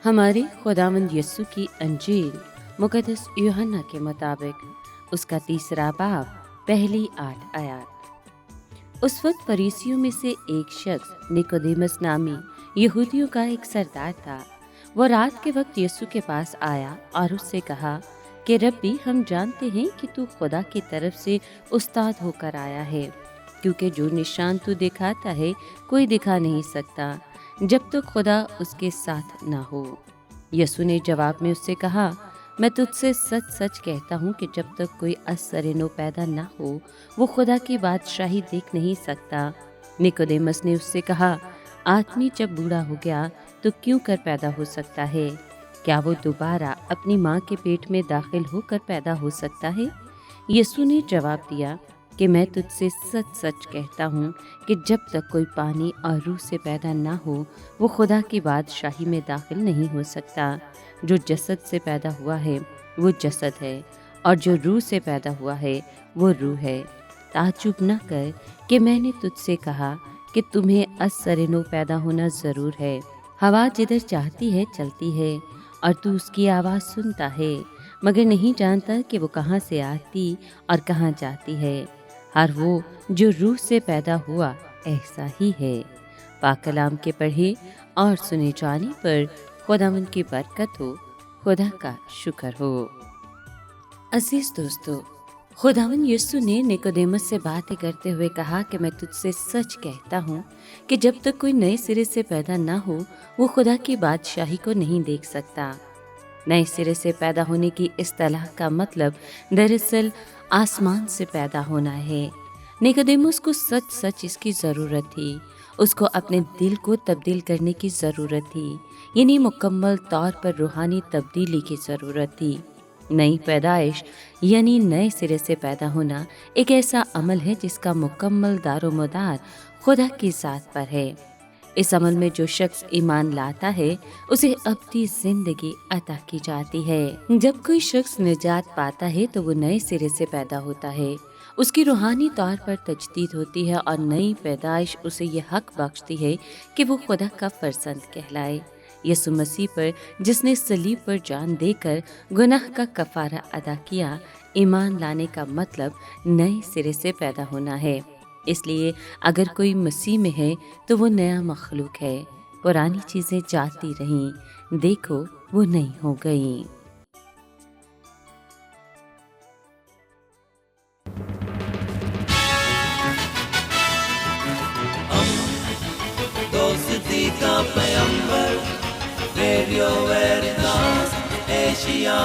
हमारे खुदावंद यस्सु की अंजील मुकद्दस यूहन्ना के मुताबिक उसका 3 बाब पहली 8 आयत। उस वक्त फरीसियों में से एक शख्स निकोदेमस नामी यहूदियों का एक सरदार था। वो रात के वक्त यस्सु के पास आया और उससे कहा कि रब्बी, हम जानते हैं कि तू खुदा की तरफ से उस्ताद होकर आया है, क्योंकि जो निशान तू दिखाता है कोई दिखा नहीं सकता जब तक खुदा उसके साथ ना हो। यीशु ने जवाब में उससे कहा, मैं तुझसे सच सच कहता हूँ कि जब तक कोई असरनो पैदा ना हो वो खुदा की बादशाही देख नहीं सकता। निकोदेमस ने उससे कहा, आदमी जब बूढ़ा हो गया तो क्यों कर पैदा हो सकता है? क्या वो दोबारा अपनी माँ के पेट में दाखिल होकर पैदा हो सकता है? यीशु ने जवाब दिया कि मैं तुझसे सच सच कहता हूँ कि जब तक कोई पानी और रूह से पैदा ना हो वो खुदा की बादशाही में दाखिल नहीं हो सकता। जो जसद से पैदा हुआ है वो जसद है, और जो रूह से पैदा हुआ है वो रूह है। ताज्जुब न कर कि मैंने तुझसे कहा कि तुम्हें असरनो पैदा होना ज़रूर है। हवा जिधर चाहती है चलती है और तू उसकी आवाज़ सुनता है, मगर नहीं जानता कि वो कहाँ से आती और कहाँ जाती है। हर वो जो रूह से पैदा हुआ ऐसा ही है। पाक कलाम के पढ़े और सुने जाने पर खुदावंद की बरकत हो, खुदा का शुक्र हो। अजीज दोस्तों, खुदावंद यीशु ने निकोदेमस से बातें करते हुए कहा कि मैं तुझसे सच कहता हूँ कि जब तक कोई नए सिरे से पैदा ना हो वो खुदा की बादशाही को नहीं देख सकता। नए सिरे से पैदा होने की इस्तिलाह का मतलब दरअसल आसमान से पैदा होना है। निकोदेमुस को सच सच इसकी ज़रूरत थी। उसको अपने दिल को तब्दील करने की ज़रूरत थी, यानी मुकम्मल तौर पर रूहानी तब्दीली की ज़रूरत थी। नई पैदाइश यानी नए सिरे से पैदा होना एक ऐसा अमल है जिसका मुकम्मल दारोमदार खुदा की ज़ात पर है। इस अमल में जो शख्स ईमान लाता है उसे अब्दी जिंदगी अता की जाती है। जब कोई शख्स निजात पाता है तो वो नए सिरे से पैदा होता है, उसकी रूहानी तौर पर तजदीद होती है और नई पैदाइश उसे ये हक बख्शती है कि वो खुदा का फर्जंद कहलाए। यीशु मसीह पर जिसने सलीब पर जान देकर गुनाह का कफारा अदा किया, ईमान लाने का मतलब नए सिरे से पैदा होना है। इसलिए अगर कोई मसीह में है तो वो नया मखलूक है। पुरानी चीज़ें जाती रहीं, देखो वो नई हो गईं। दोस्ती का पैगंबर, रेडियो वेरितास एशिया।